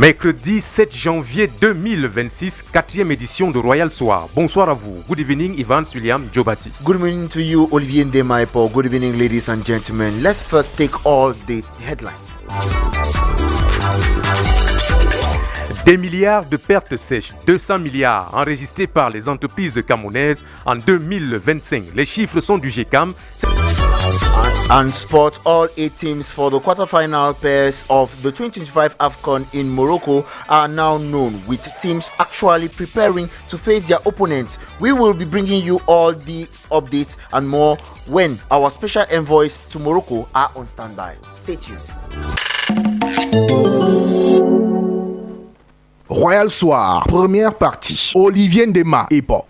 Mercredi 7 janvier 2026, 4e édition de Royal Soir. Bonsoir à vous. Good evening, Evans William Jobati. Good evening to you, Olivier Ndema. Good evening, ladies and gentlemen. Let's first take all the headlines. Des milliards de pertes sèches, 200 milliards enregistrés par les entreprises camerounaises en 2025. Les chiffres sont du GCAM. And sport, all 8 teams for the quarterfinal pairs of the 2025 AFCON in Morocco are now known, with teams actually preparing to face their opponents. We will be bringing you all these updates and more when our special envoys to Morocco are on standby. Stay tuned. Royal Soir, première partie. Olivier Ndema et Paul.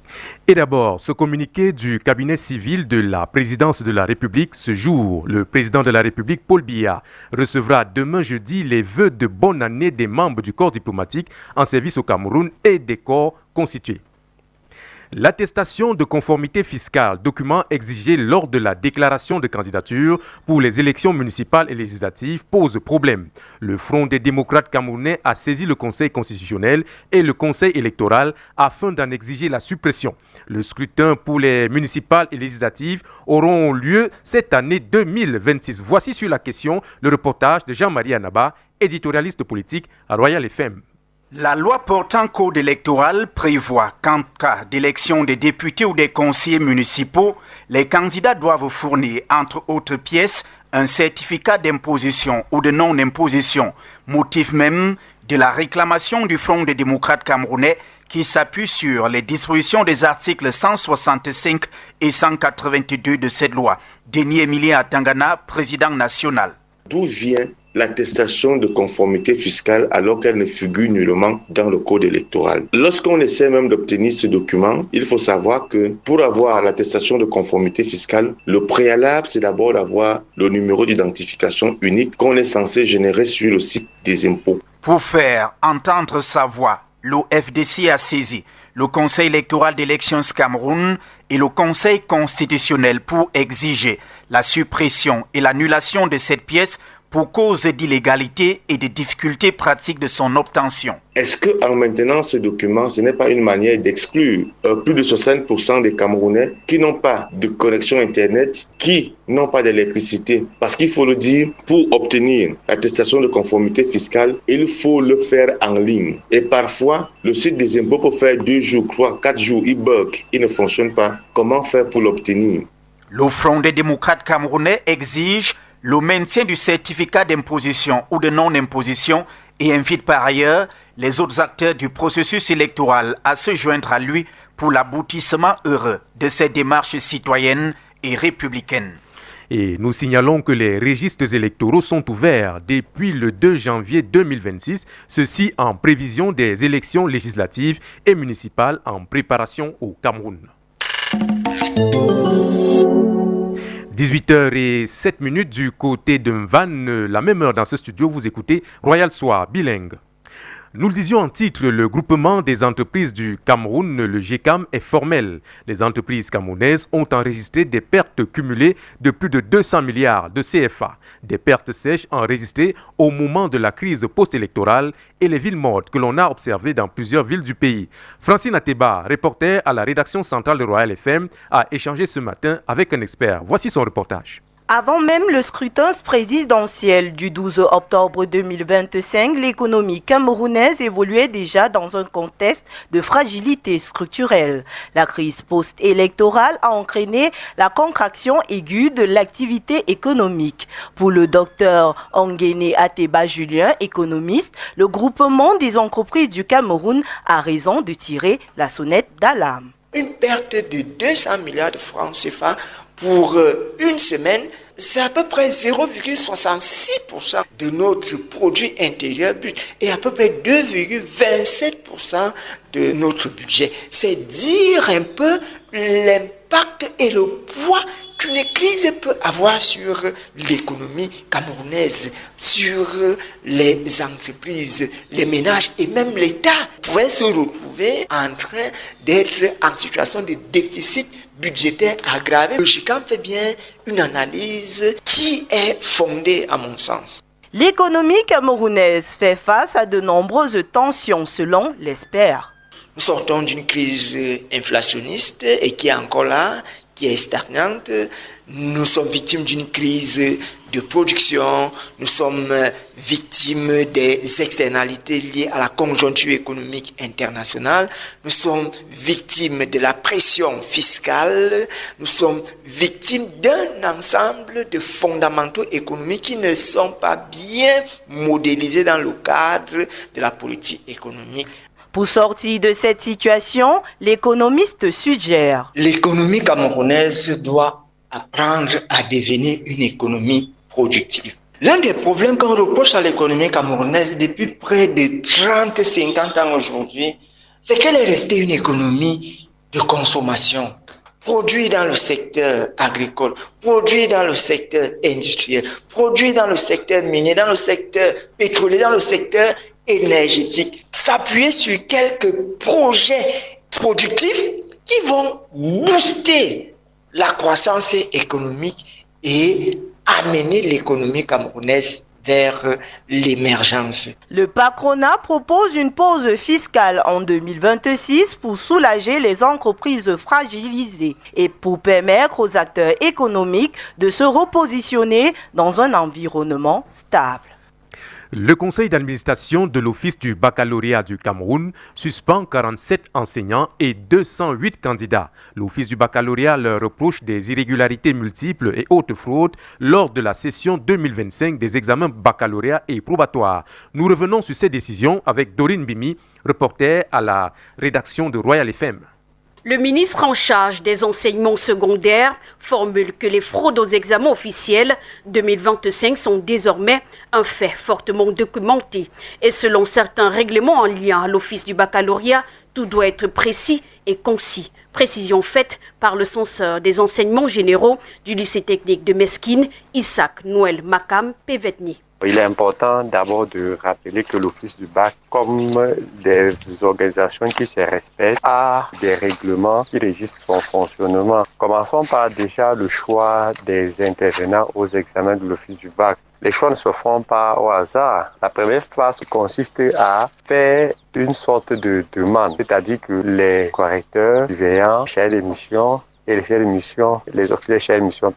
Et d'abord, ce communiqué du cabinet civil de la présidence de la République. Ce jour, le président de la République, Paul Biya, recevra demain jeudi les vœux de bonne année des membres du corps diplomatique en service au Cameroun et des corps constitués. L'attestation de conformité fiscale, document exigé lors de la déclaration de candidature pour les élections municipales et législatives, pose problème. Le Front des démocrates camerounais a saisi le Conseil constitutionnel et le Conseil électoral afin d'en exiger la suppression. Le scrutin pour les municipales et législatives auront lieu cette année 2026. Voici sur la question le reportage de Jean-Marie Anaba, éditorialiste politique à Royal FM. La loi portant code électoral prévoit qu'en cas d'élection des députés ou des conseillers municipaux, les candidats doivent fournir, entre autres pièces, un certificat d'imposition ou de non-imposition, motif même de la réclamation du Front des démocrates camerounais qui s'appuie sur les dispositions des articles 165 et 182 de cette loi. Denis Emilien Atangana, président national. D'où vient l'attestation de conformité fiscale alors qu'elle ne figure nullement dans le code électoral? Lorsqu'on essaie même d'obtenir ce document, il faut savoir que pour avoir l'attestation de conformité fiscale, le préalable, c'est d'abord d'avoir le numéro d'identification unique qu'on est censé générer sur le site des impôts. Pour faire entendre sa voix, l'OFDC a saisi le Conseil électoral d'élections Cameroun et le Conseil constitutionnel pour exiger la suppression et l'annulation de cette pièce pour cause d'illégalité et de difficultés pratiques de son obtention. Est-ce qu'en maintenant ce document, ce n'est pas une manière d'exclure plus de 60% des Camerounais qui n'ont pas de connexion Internet, qui n'ont pas d'électricité? Parce qu'il faut le dire, pour obtenir l'attestation de conformité fiscale, il faut le faire en ligne. Et parfois, le site des impôts peut faire 2 jours, 3, 4 jours, il bug, il ne fonctionne pas. Comment faire pour l'obtenir? Le Front des démocrates camerounais exige le maintien du certificat d'imposition ou de non-imposition et invite par ailleurs les autres acteurs du processus électoral à se joindre à lui pour l'aboutissement heureux de ces démarches citoyennes et républicaines. Et nous signalons que les registres électoraux sont ouverts depuis le 2 janvier 2026, ceci en prévision des élections législatives et municipales en préparation au Cameroun. 18h07 du côté de Mvan, la même heure dans ce studio, vous écoutez Royal Soir, bilingue. Nous le disions en titre, le groupement des entreprises du Cameroun, le GCAM, est formel. Les entreprises camerounaises ont enregistré des pertes cumulées de plus de 200 milliards de CFA. Des pertes sèches enregistrées au moment de la crise post-électorale et les villes mortes que l'on a observées dans plusieurs villes du pays. Francine Ateba, reporter à la rédaction centrale de Royal FM, a échangé ce matin avec un expert. Voici son reportage. Avant même le scrutin présidentiel du 12 octobre 2025, l'économie camerounaise évoluait déjà dans un contexte de fragilité structurelle. La crise post-électorale a entraîné la contraction aiguë de l'activité économique. Pour le docteur Onguéné Ateba Julien, économiste, le groupement des entreprises du Cameroun a raison de tirer la sonnette d'alarme. Une perte de 200 milliards de francs CFA pour une semaine, c'est à peu près 0,66% de notre produit intérieur brut et à peu près 2,27% de notre budget. C'est dire un peu l'impact et le poids qu'une crise peut avoir sur l'économie camerounaise, sur les entreprises, les ménages et même l'État pourrait se retrouver en train d'être en situation de déficit budgétaire aggravé. Le GCAM fait bien une analyse qui est fondée à mon sens. L'économie camerounaise fait face à de nombreuses tensions selon l'expert. Nous sortons d'une crise inflationniste et qui est encore là, qui est stagnante. Nous sommes victimes d'une crise de production, nous sommes victimes des externalités liées à la conjoncture économique internationale, nous sommes victimes de la pression fiscale, nous sommes victimes d'un ensemble de fondamentaux économiques qui ne sont pas bien modélisés dans le cadre de la politique économique. Pour sortir de cette situation, l'économiste suggère. L'économie camerounaise doit apprendre à devenir une économie productive. L'un des problèmes qu'on reproche à l'économie camerounaise depuis près de 30-50 ans aujourd'hui, c'est qu'elle est restée une économie de consommation. Produit dans le secteur agricole, produit dans le secteur industriel, produit dans le secteur minier, dans le secteur pétrolier, dans le secteur énergétique. S'appuyer sur quelques projets productifs qui vont booster la croissance économique et amener l'économie camerounaise vers l'émergence. Le patronat propose une pause fiscale en 2026 pour soulager les entreprises fragilisées et pour permettre aux acteurs économiques de se repositionner dans un environnement stable. Le conseil d'administration de l'Office du baccalauréat du Cameroun suspend 47 enseignants et 208 candidats. L'Office du baccalauréat leur reproche des irrégularités multiples et hautes fraudes lors de la session 2025 des examens baccalauréat et probatoires. Nous revenons sur ces décisions avec Dorine Bimi, reporter à la rédaction de Royal FM. Le ministre en charge des enseignements secondaires formule que les fraudes aux examens officiels 2025 sont désormais un fait fortement documenté. Et selon certains règlements en lien à l'Office du baccalauréat, tout doit être précis et concis. Précision faite par le censeur des enseignements généraux du lycée technique de Meskine, Isaac Noël Makam Pevetni. Il est important d'abord de rappeler que l'Office du bac, comme des organisations qui se respectent, a des règlements qui régissent son fonctionnement. Commençons par déjà le choix des intervenants aux examens de l'Office du bac. Les choix ne se font pas au hasard. La première phase consiste à faire une sorte de demande, c'est-à-dire que les correcteurs, surveillants, chefs de mission et les auxiliaires chefs de mission,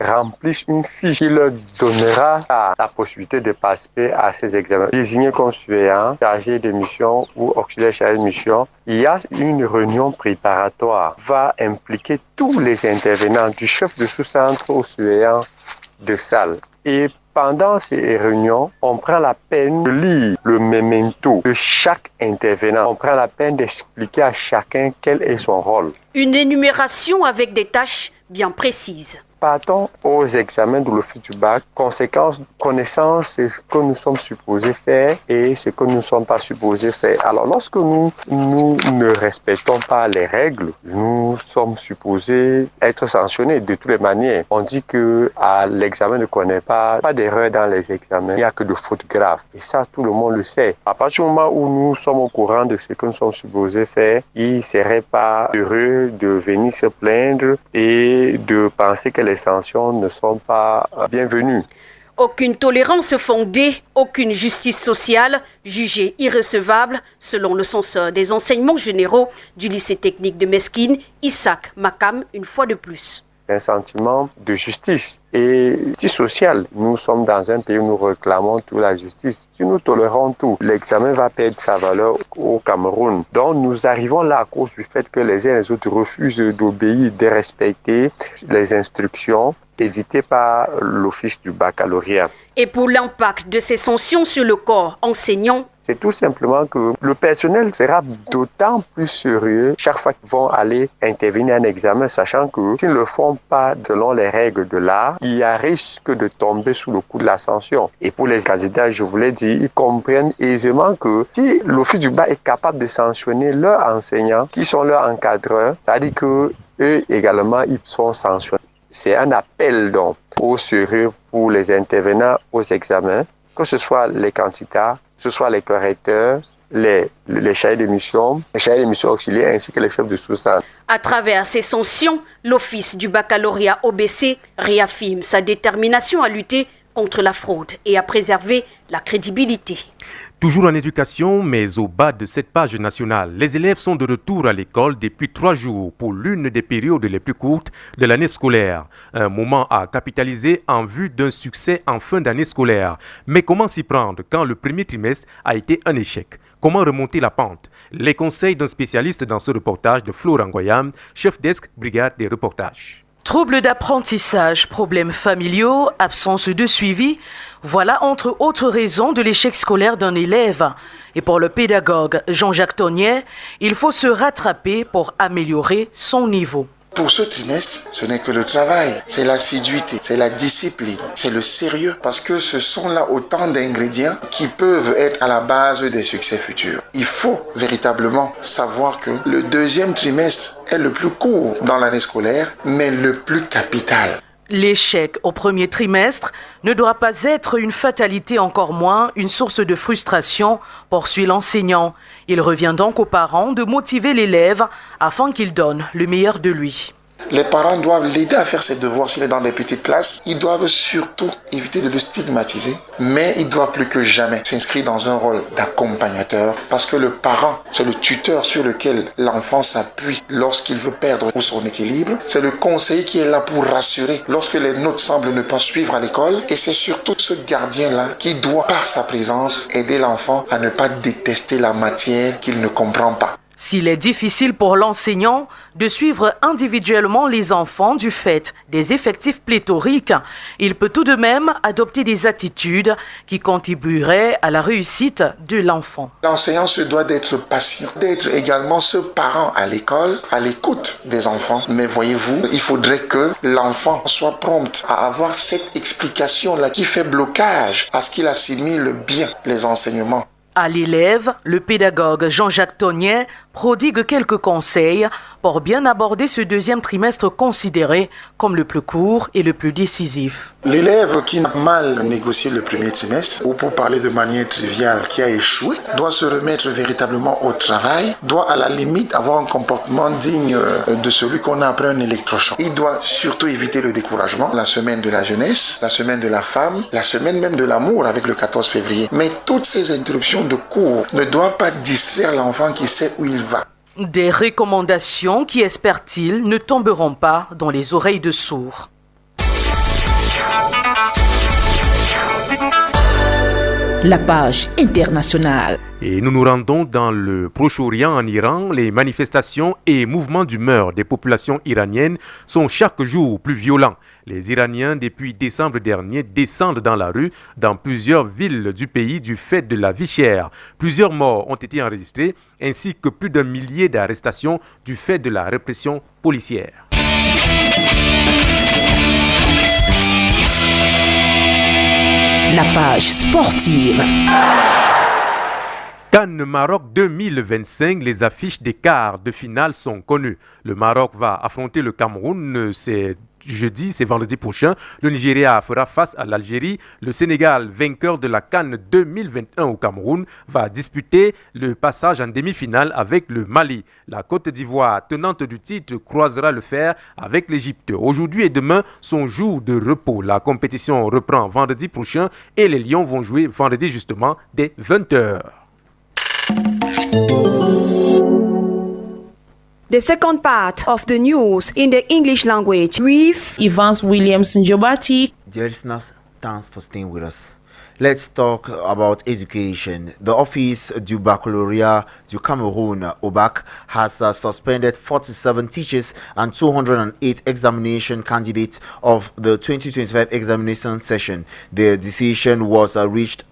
remplissent une fiche qui leur donnera la possibilité de participer à ces examens. Désignés comme surveillants, chargés de mission ou auxiliaires chefs de mission, il y a une réunion préparatoire qui va impliquer tous les intervenants, du chef de sous-centre au surveillant de salle. Et pendant ces réunions, on prend la peine de lire le memento de chaque intervenant. On prend la peine d'expliquer à chacun quel est son rôle. Une énumération avec des tâches bien précises. Partons aux examens de l'Office du bac, conséquences, connaissance, ce que nous sommes supposés faire et ce que nous ne sommes pas supposés faire. Alors, lorsque nous ne respectons pas les règles, nous sommes supposés être sanctionnés de toutes les manières. On dit que l'examen ne connaît pas d'erreur dans les examens, il n'y a que de fautes graves. Et ça, tout le monde le sait. À partir du moment où nous sommes au courant de ce que nous sommes supposés faire, il ne serait pas heureux de venir se plaindre et de penser que les sanctions ne sont pas bienvenues. Aucune tolérance fondée, aucune justice sociale jugée irrecevable, selon le censeur des enseignements généraux du lycée technique de Meskine, Isaac Makam, une fois de plus. Un sentiment de justice et justice sociale. Nous sommes dans un pays où nous réclamons toute la justice. Si nous tolérons tout, l'examen va perdre sa valeur au Cameroun. Donc nous arrivons là à cause du fait que les uns et les autres refusent d'obéir, de respecter les instructions éditées par l'Office du baccalauréat. Et pour l'impact de ces sanctions sur le corps enseignant, c'est tout simplement que le personnel sera d'autant plus sérieux chaque fois qu'ils vont aller intervenir à un examen, sachant que s'ils ne le font pas selon les règles de l'art, il y a risque de tomber sous le coup de la sanction. Et pour les candidats, je vous l'ai dit, ils comprennent aisément que si l'Office du bac est capable de sanctionner leurs enseignants, qui sont leurs encadreurs, ça veut dire qu'eux également, ils sont sanctionnés. C'est un appel donc au sérieux pour les intervenants aux examens, que ce soit les candidats, que ce soit les correcteurs, les chefs de mission auxiliaires ainsi que les chefs de sous-centre. À travers ces sanctions, l'Office du baccalauréat OBC réaffirme sa détermination à lutter contre la fraude et à préserver la crédibilité. Toujours en éducation, mais au bas de cette page nationale, les élèves sont de retour à l'école depuis 3 jours pour l'une des périodes les plus courtes de l'année scolaire. Un moment à capitaliser en vue d'un succès en fin d'année scolaire. Mais comment s'y prendre quand le premier trimestre a été un échec? Comment remonter la pente? Les conseils d'un spécialiste dans ce reportage de Florent Goyam, chef desk brigade des reportages. Troubles d'apprentissage, problèmes familiaux, absence de suivi, voilà entre autres raisons de l'échec scolaire d'un élève. Et pour le pédagogue Jean-Jacques Tonnier, il faut se rattraper pour améliorer son niveau. Pour ce trimestre, ce n'est que le travail, c'est l'assiduité, c'est la discipline, c'est le sérieux, parce que ce sont là autant d'ingrédients qui peuvent être à la base des succès futurs. Il faut véritablement savoir que le deuxième trimestre est le plus court dans l'année scolaire, mais le plus capital. L'échec au premier trimestre ne doit pas être une fatalité, encore moins une source de frustration, poursuit l'enseignant. Il revient donc aux parents de motiver l'élève afin qu'il donne le meilleur de lui. Les parents doivent l'aider à faire ses devoirs s'il est dans des petites classes. Ils doivent surtout éviter de le stigmatiser, mais il doit plus que jamais s'inscrire dans un rôle d'accompagnateur parce que le parent, c'est le tuteur sur lequel l'enfant s'appuie lorsqu'il veut perdre son équilibre. C'est le conseiller qui est là pour rassurer lorsque les notes semblent ne pas suivre à l'école. Et c'est surtout ce gardien-là qui doit, par sa présence, aider l'enfant à ne pas détester la matière qu'il ne comprend pas. S'il est difficile pour l'enseignant de suivre individuellement les enfants du fait des effectifs pléthoriques, il peut tout de même adopter des attitudes qui contribueraient à la réussite de l'enfant. L'enseignant se doit d'être patient, d'être également ce parent à l'école, à l'écoute des enfants. Mais voyez-vous, il faudrait que l'enfant soit prompt à avoir cette explication-là qui fait blocage à ce qu'il assimile bien les enseignements. À l'élève, le pédagogue Jean-Jacques Tonnier prodigue quelques conseils pour bien aborder ce deuxième trimestre considéré comme le plus court et le plus décisif. L'élève qui a mal négocié le premier trimestre, ou pour parler de manière triviale, qui a échoué, doit se remettre véritablement au travail, doit à la limite avoir un comportement digne de celui qu'on a après un électrochoc. Il doit surtout éviter le découragement, la semaine de la jeunesse, la semaine de la femme, la semaine même de l'amour avec le 14 février. Mais toutes ces interruptions de cours ne doivent pas distraire l'enfant qui sait où il va. Des recommandations qui, espère-t-il, ne tomberont pas dans les oreilles de sourds. La page internationale. Et nous nous rendons dans le Proche-Orient, en Iran. Les manifestations et mouvements d'humeur des populations iraniennes sont chaque jour plus violents. Les Iraniens, depuis décembre dernier, descendent dans la rue dans plusieurs villes du pays du fait de la vie chère. Plusieurs morts ont été enregistrés, ainsi que plus d'un millier d'arrestations du fait de la répression policière. La page sportive. Cannes Maroc 2025, les affiches des quarts de finale sont connues. Le Maroc va affronter le Cameroun, c'est vendredi prochain. Le Nigeria fera face à l'Algérie. Le Sénégal, vainqueur de la Cannes 2021 au Cameroun, va disputer le passage en demi-finale avec le Mali. La Côte d'Ivoire, tenante du titre, croisera le fer avec l'Égypte. Aujourd'hui et demain sont jours de repos. La compétition reprend vendredi prochain et les Lions vont jouer vendredi justement dès 20h. The second part of the news in the English language with Evans Williams Njobati. Dear listeners, thanks for staying with us. Let's talk about education. The Office du Baccalauréat du Cameroun, OBAC, has suspended 47 teachers and 208 examination candidates of the 2025 examination session. The decision was reached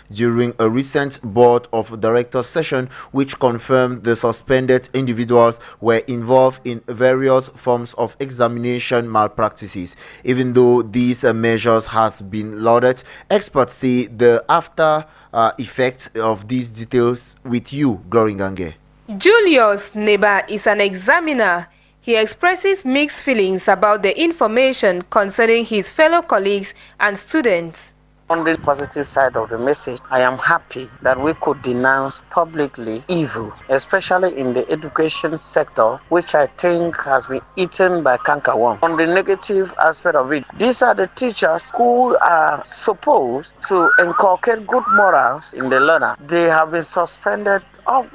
during a recent Board of Directors session, which confirmed the suspended individuals were involved in various forms of examination malpractices. Even though these measures has been lauded, experts say the after effects of these details with you, Glory Gange. Julius Neba is an examiner. He expresses mixed feelings about the information concerning his fellow colleagues and students. On the positive side of the message, I am happy that we could denounce publicly evil, especially in the education sector, which I think has been eaten by cankerworm. On the negative aspect of it, these are the teachers who are supposed to inculcate good morals in the learner. They have been suspended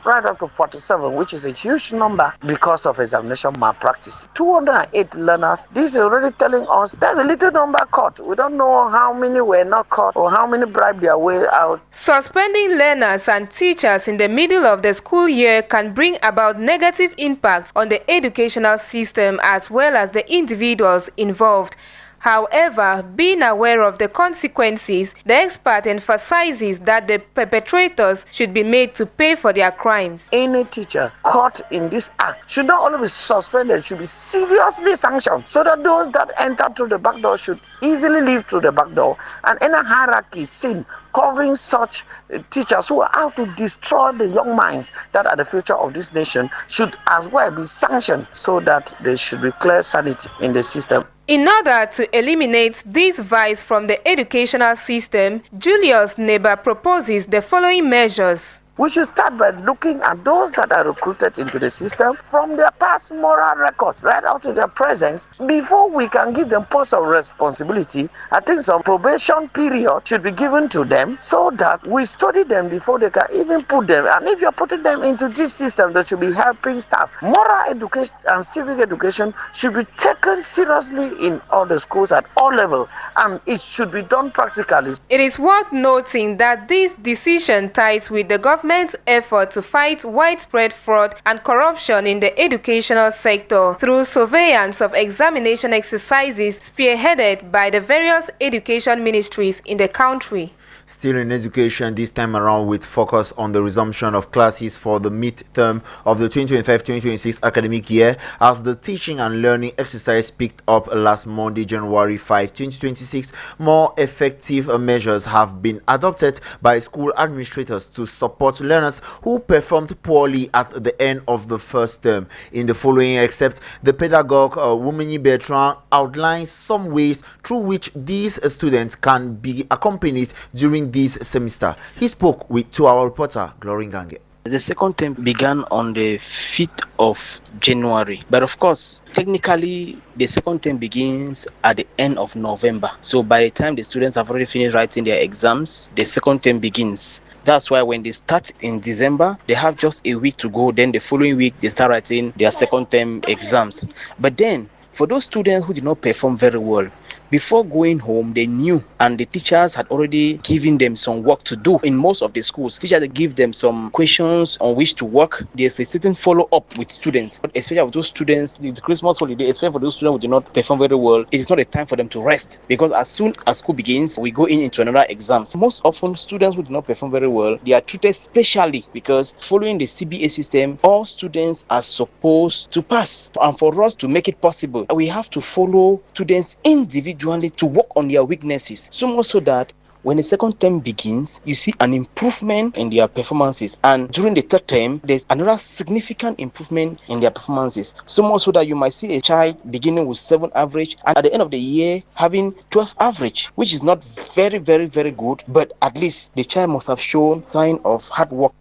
right up to 47, which is a huge number because of examination malpractice. 208 learners. This is already telling us there's a little number caught. We don't know how many were not caught or how many bribed their way out. Suspending learners and teachers in the middle of the school year can bring about negative impacts on the educational system as well as the individuals involved. However, being aware of the consequences, the expert emphasizes that the perpetrators should be made to pay for their crimes. Any teacher caught in this act should not only be suspended, should be seriously sanctioned, so that those that enter through the back door should easily leave through the back door. And any hierarchy seen covering such teachers who are out to destroy the young minds that are the future of this nation should as well be sanctioned, so that there should be clear sanity in the system. In order to eliminate this vice from the educational system, Julius Neba proposes the following measures. We should start by looking at those that are recruited into the system from their past moral records right up to their presence. Before we can give them posts of responsibility, I think some probation period should be given to them so that we study them before they can even put them. And if you're putting them into this system, they should be helping staff. Moral education and civic education should be taken seriously in all the schools at all levels, and it should be done practically. It is worth noting that this decision ties with the government's effort to fight widespread fraud and corruption in the educational sector through surveillance of examination exercises spearheaded by the various education ministries in the country. Still in education, this time around with focus on the resumption of classes for the midterm of the 2025-2026 academic year, as the teaching and learning exercise picked up last Monday, January 5, 2026. More effective measures have been adopted by school administrators to support learners who performed poorly at the end of the first term. In the following except, the pedagogue Wumeni Bertrand outlines some ways through which these students can be accompanied during this semester. He spoke to our reporter Glory Gange. The second term began on the 5th of January, but of course, technically, the second term begins at the end of November. So by the time the students have already finished writing their exams, the second term begins. That's why when they start in December, they have just a week to go. Then the following week, they start writing their second term exams. But then, for those students who did not perform very well, before going home, they knew, and the teachers had already given them some work to do. In most of the schools, teachers give them some questions on which to work. There's a certain follow-up with students, but especially with those students, the Christmas holiday, especially for those students who do not perform very well, it is not a time for them to rest, because as soon as school begins, we go into another exam. So most often, students who do not perform very well, they are treated specially, because following the CBA system, all students are supposed to pass. And for us to make it possible, we have to follow students individually to work on their weaknesses, so much so that when the second term begins, you see an improvement in their performances, and during the third term, there's another significant improvement in their performances, so much so that you might see a child beginning with 7 average and at the end of the year having 12 average, which is not very good, but at least the child must have shown sign of hard work.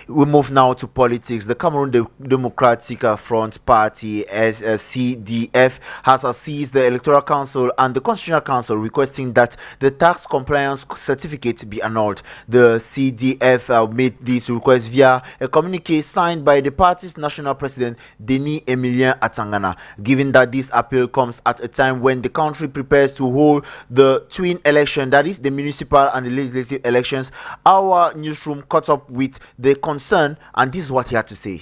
We move now to politics. The Cameroon Democratic Front Party, CDF, has seized the Electoral Council and the Constitutional Council, requesting that the tax compliance certificate be annulled. The CDF made this request via a communique signed by the party's national president, Denis Emilien Atangana. Given that this appeal comes at a time when the country prepares to hold the twin election, that is the municipal and the legislative elections, our newsroom caught up with the concern, and this is what he had to say.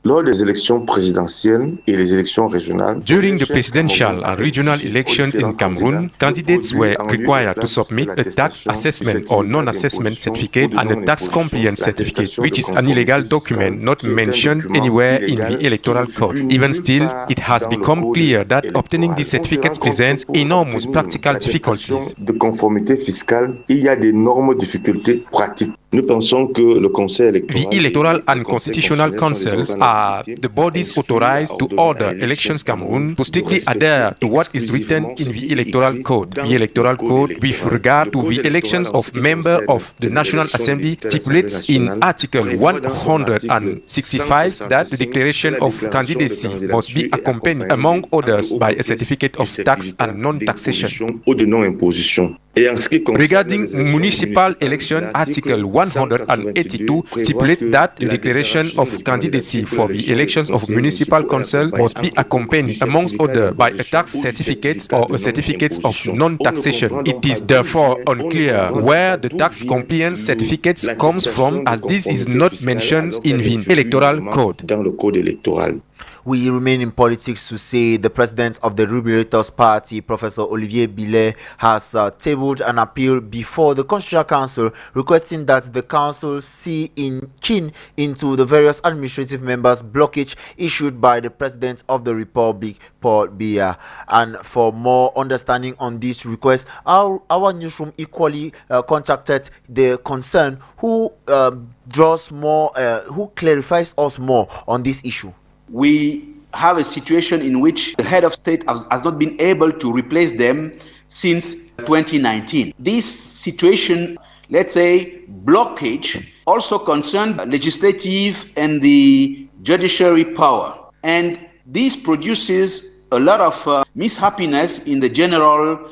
Lors des élections présidentielles et les élections régionales, during the presidential and regional elections in Cameroon, candidates were required to submit a tax assessment or non-assessment certificate and a tax compliance certificate, which is an illegal document not mentioned anywhere in the electoral code. Even still, it has become clear that obtaining these certificates presents enormous practical difficulties. De conformité fiscale, il y a d'énormes difficultés pratiques. Nous pensons que le Conseil électoral The Electoral and Constitutional Councils are the bodies authorized to order elections Cameroon to strictly adhere to what is written in the Electoral Code. The Electoral Code, with regard to the elections of members of the National Assembly, stipulates in Article 165 that the declaration of candidacy must be accompanied, among others, by a certificate of tax and non-taxation. Regarding municipal election, Article 182 stipulates that the declaration of candidacy for the elections of municipal council must be accompanied, amongst others, by a tax certificate or a certificate of non-taxation. It is therefore unclear where the tax compliance certificate comes from, as this is not mentioned in the Electoral Code. We remain in politics to say the president of the Liberators Party, Professor Olivier Billet, has tabled an appeal before the Constitutional Council requesting that the council see keen into the various administrative members' blockage issued by the president of the Republic, Paul Biya. And for more understanding on this request, our newsroom equally contacted the concerned who clarifies us more on this issue. We have a situation in which the head of state has not been able to replace them since 2019. This situation, let's say, blockage, also concerned legislative and the judiciary power. And this produces a lot of mishappiness in the general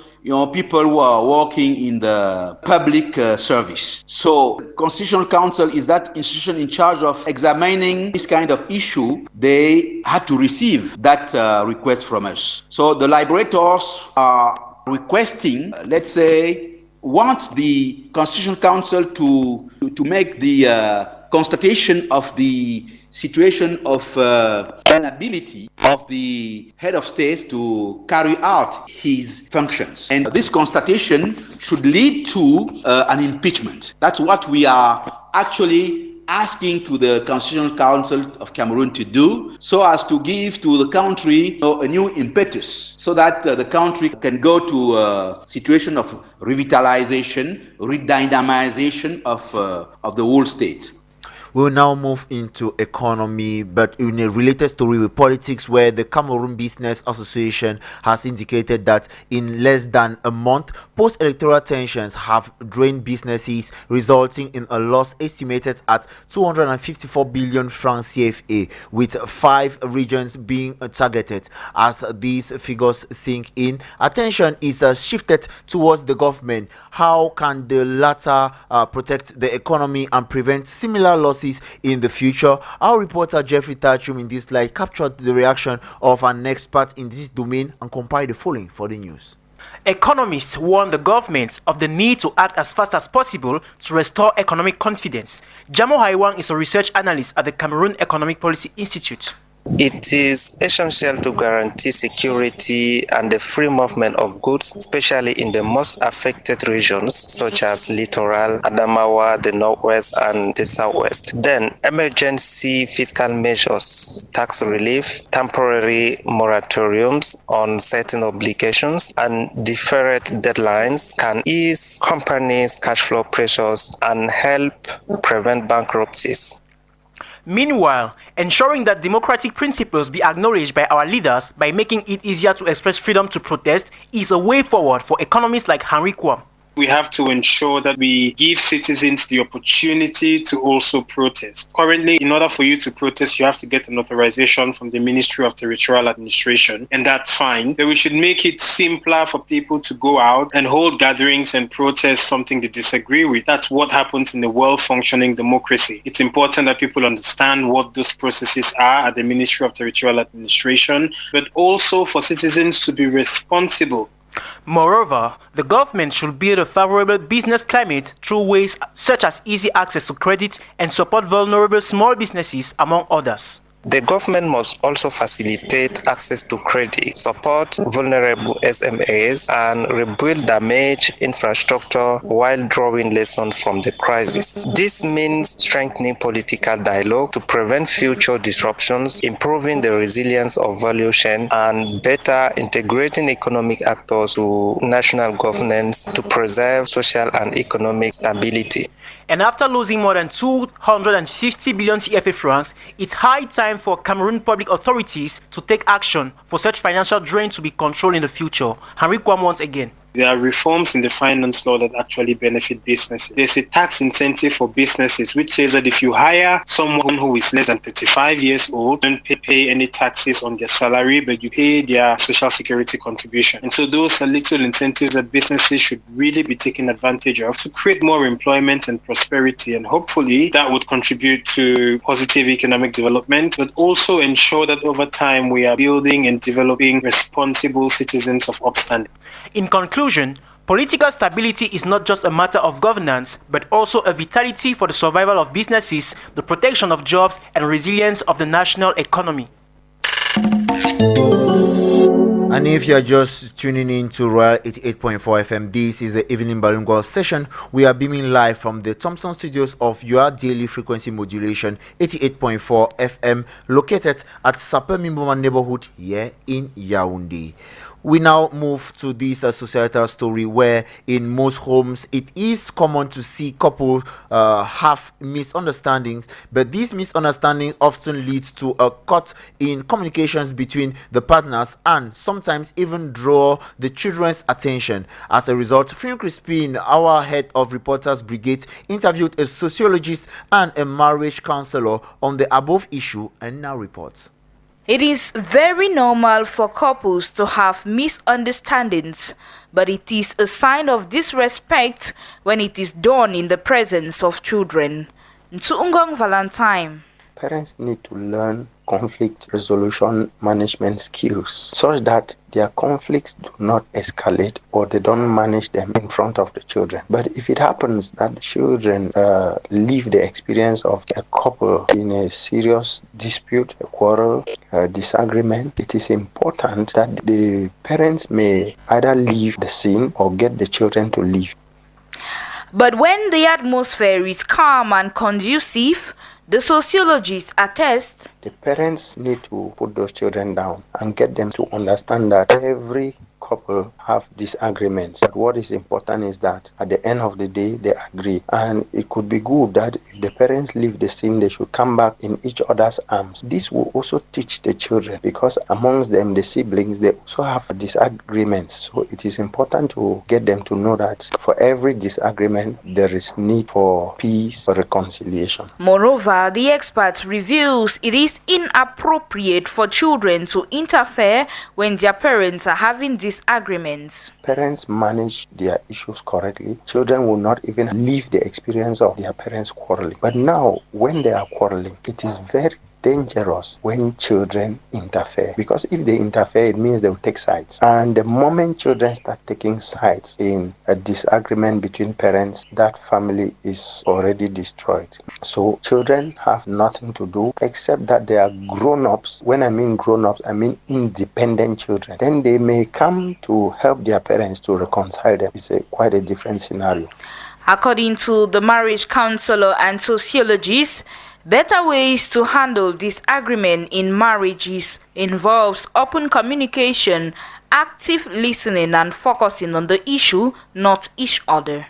people who are working in the public service. So Constitutional Council is that institution in charge of examining this kind of issue. They had to receive that request from us. So the liberators are requesting, let's say, want the Constitutional Council to make the constatation of the situation of inability of the head of state to carry out his functions. And this constatation should lead to an impeachment. That's what we are actually asking to the Constitutional Council of Cameroon to do, so as to give to the country a new impetus, so that the country can go to a situation of revitalization, redynamization of the whole state. We'll now move into economy, but in a related story with politics, where the Cameroon Business Association has indicated that in less than a month, post-electoral tensions have drained businesses, resulting in a loss estimated at 254 billion francs CFA, with 5 regions being targeted. As these figures sink in, attention is shifted towards the government. How can the latter protect the economy and prevent similar losses in the future? Our reporter Jeffrey Tachum in this light captured the reaction of an expert in this domain and compiled the following for the news. Economists warn the government of the need to act as fast as possible to restore economic confidence. Jamo Haiwang is a research analyst at the Cameroon Economic Policy Institute. It is essential to guarantee security and the free movement of goods, especially in the most affected regions, such as Littoral, Adamawa, the Northwest, and the Southwest. Then, emergency fiscal measures, tax relief, temporary moratoriums on certain obligations, and deferred deadlines can ease companies' cash flow pressures and help prevent bankruptcies. Meanwhile, ensuring that democratic principles be acknowledged by our leaders by making it easier to express freedom to protest is a way forward for economists like Henry Kwam. We have to ensure that we give citizens the opportunity to also protest. Currently, in order for you to protest, you have to get an authorization from the Ministry of Territorial Administration, and that's fine. But we should make it simpler for people to go out and hold gatherings and protest something they disagree with. That's what happens in a well-functioning democracy. It's important that people understand what those processes are at the Ministry of Territorial Administration, but also for citizens to be responsible. Moreover, the government should build a favorable business climate through ways such as easy access to credit and support vulnerable small businesses, among others. The government must also facilitate access to credit, support vulnerable SMEs, and rebuild damaged infrastructure while drawing lessons from the crisis. This means strengthening political dialogue to prevent future disruptions, improving the resilience of value chain, and better integrating economic actors to national governance to preserve social and economic stability. And after losing more than 250 billion CFA francs, it's high time for Cameroon public authorities to take action for such financial drain to be controlled in the future. Henry Kwam once again. There are reforms in the finance law that actually benefit businesses. There's a tax incentive for businesses which says that if you hire someone who is less than 35 years old, don't pay any taxes on their salary, but you pay their social security contribution. And so those are little incentives that businesses should really be taking advantage of to create more employment and prosperity. And hopefully that would contribute to positive economic development, but also ensure that over time we are building and developing responsible citizens of upstanding. In conclusion, political stability is not just a matter of governance, but also a vitality for the survival of businesses, the protection of jobs, and resilience of the national economy. And if you're just tuning in to Royal 88.4 FM, this is the evening bilingual session. We are beaming live from the Thompson studios of your daily frequency modulation 88.4 FM, located at Sapemimboma neighborhood here in Yaoundé. We now move to this societal story where in most homes it is common to see couples have misunderstandings, but these misunderstandings often leads to a cut in communications between the partners and sometimes even draw the children's attention. As a result, Finn Crispin, our head of Reporters Brigade, interviewed a sociologist and a marriage counselor on the above issue and now reports. It is very normal for couples to have misunderstandings, but it is a sign of disrespect when it is done in the presence of children. Ntuungong Valentine. Parents need to learn conflict resolution management skills such that their conflicts do not escalate or they don't manage them in front of the children. But if it happens that the children leave the experience of a couple in a serious dispute, a quarrel, a disagreement, it is important that the parents may either leave the scene or get the children to leave. But when the atmosphere is calm and conducive, the sociologists attest the parents need to put those children down and get them to understand that every couple have disagreements, but what is important is that at the end of the day they agree. And it could be good that if the parents leave the scene, they should come back in each other's arms. This will also teach the children, because amongst them, the siblings, they also have disagreements. So it is important to get them to know that for every disagreement there is need for peace or reconciliation. Moreover, the expert reveals it is inappropriate for children to interfere when their parents are having disagreements. Parents manage their issues correctly, children will not even leave the experience of their parents quarreling. But now, when they are quarreling, it is very dangerous when children interfere, because if they interfere, it means they will take sides. And the moment children start taking sides in a disagreement between parents, that family is already destroyed. So children have nothing to do except that they are grown-ups. When I mean grown-ups, I mean independent children. Then they may come to help their parents to reconcile them. It's quite a different scenario. According to the marriage counselor and sociologist, better ways to handle disagreement in marriages involves open communication, active listening, and focusing on the issue, not each other.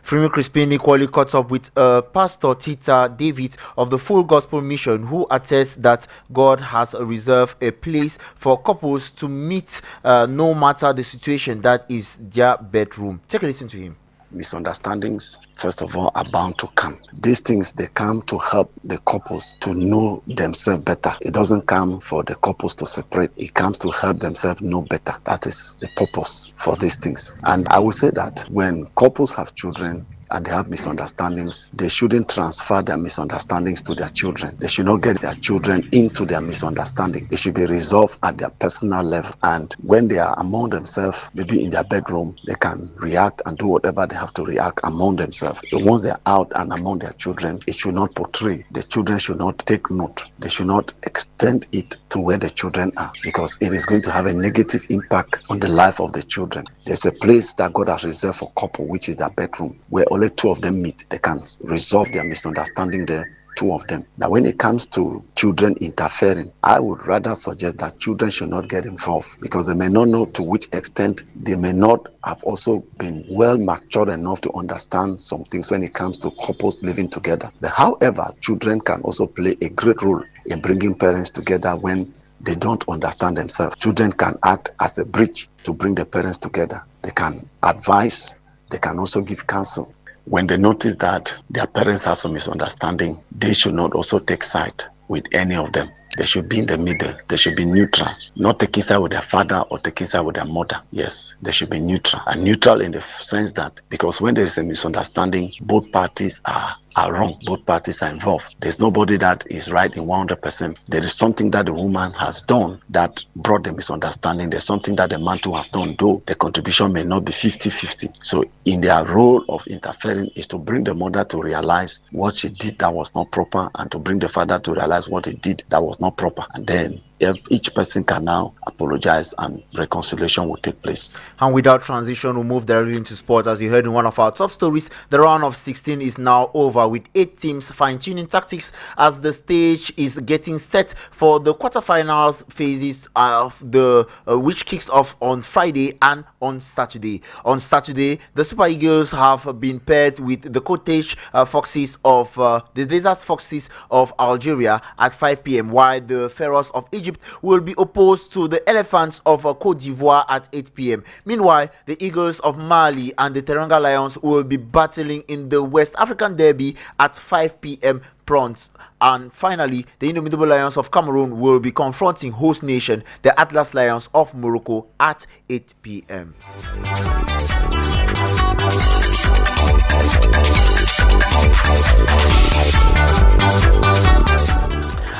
Frimi Crispin equally caught up with Pastor Tita David of the Full Gospel Mission, who attests that God has reserved a place for couples to meet no matter the situation that is their bedroom. Take a listen to him. Misunderstandings, first of all, are bound to come. These things, they come to help the couples to know themselves better. It doesn't come for the couples to separate. It comes to help themselves know better. That is the purpose for these things. And I will say that when couples have children, and they have misunderstandings, they shouldn't transfer their misunderstandings to their children. They should not get their children into their misunderstanding. It should be resolved at their personal level. And when they are among themselves, maybe in their bedroom, they can react and do whatever they have to react among themselves. But once they're out and among their children, it should not portray. The children should not take note. They should not extend it to where the children are, because it is going to have a negative impact on the life of the children. There's a place that God has reserved for couple, which is their bedroom, where only two of them meet. They can resolve their misunderstanding there, two of them. Now, when it comes to children interfering, I would rather suggest that children should not get involved, because they may not know to which extent. They may not have also been well matured enough to understand some things when it comes to couples living together. But however, children can also play a great role in bringing parents together when they don't understand themselves. Children can act as a bridge to bring the parents together. They can advise, they can also give counsel. When they notice that their parents have some misunderstanding, they should not also take side with any of them. They should be in the middle. They should be neutral. Not taking side with their father or taking side with their mother. Yes, they should be neutral. And neutral in the sense that, because when there is a misunderstanding, both parties are wrong. Both parties are involved. There's nobody that is right in 100%. There is something that the woman has done that brought the misunderstanding. There's something that the man too have done, though the contribution may not be 50-50. So in their role of interfering is to bring the mother to realize what she did that was not proper, and to bring the father to realize what he did that was not proper. And then each person can now apologize and reconciliation will take place. And without transition, we'll move directly into sports. As you heard in one of our top stories, the round of 16 is now over, with 8 teams fine-tuning tactics as the stage is getting set for the quarterfinals phases of the which kicks off on Friday and on Saturday. On Saturday, the Super Eagles have been paired with the Cottage Foxes of the Desert Foxes of Algeria at 5 p.m, while the Pharaohs of Egypt will be opposed to the Elephants of Cote d'Ivoire at 8 p.m. Meanwhile, the Eagles of Mali and the Teranga Lions will be battling in the West African Derby at 5 p.m. prompt. And finally, the Indomitable Lions of Cameroon will be confronting host nation, the Atlas Lions of Morocco, at 8 p.m.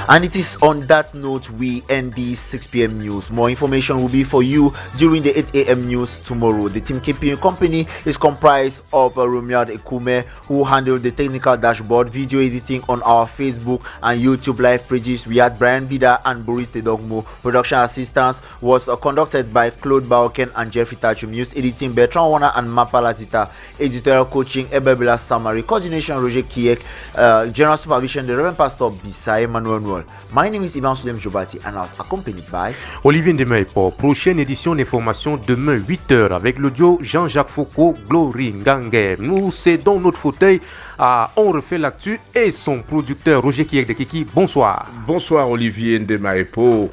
And it is on that note we end the 6 p.m. news. More information will be for you during the 8 a.m. news tomorrow. The Team KPN company is comprised of Romuald Ekume, who handled the technical dashboard, video editing on our Facebook and YouTube live pages. We had Brian Bida and Boris Tedogmo. Production assistance was conducted by Claude Baoken and Jeffrey Tachum. News editing Bertrand Wana and Mapala Zita. Editorial coaching Ebebela Samari. Coordination Roger Kiek. General supervision the Reverend Pastor Bissaye Manuel. My name is Ivan Soulem Jobati and I was accompanied by Olivier Ndemaye pour prochaine édition d'information demain 8h avec l'audio Jean-Jacques Foucault, Glory Nganger. Nous cédons notre fauteuil à On refait l'actu et son producteur Roger Kiek de Kiki. Bonsoir. Bonsoir Olivier Ndemaye pour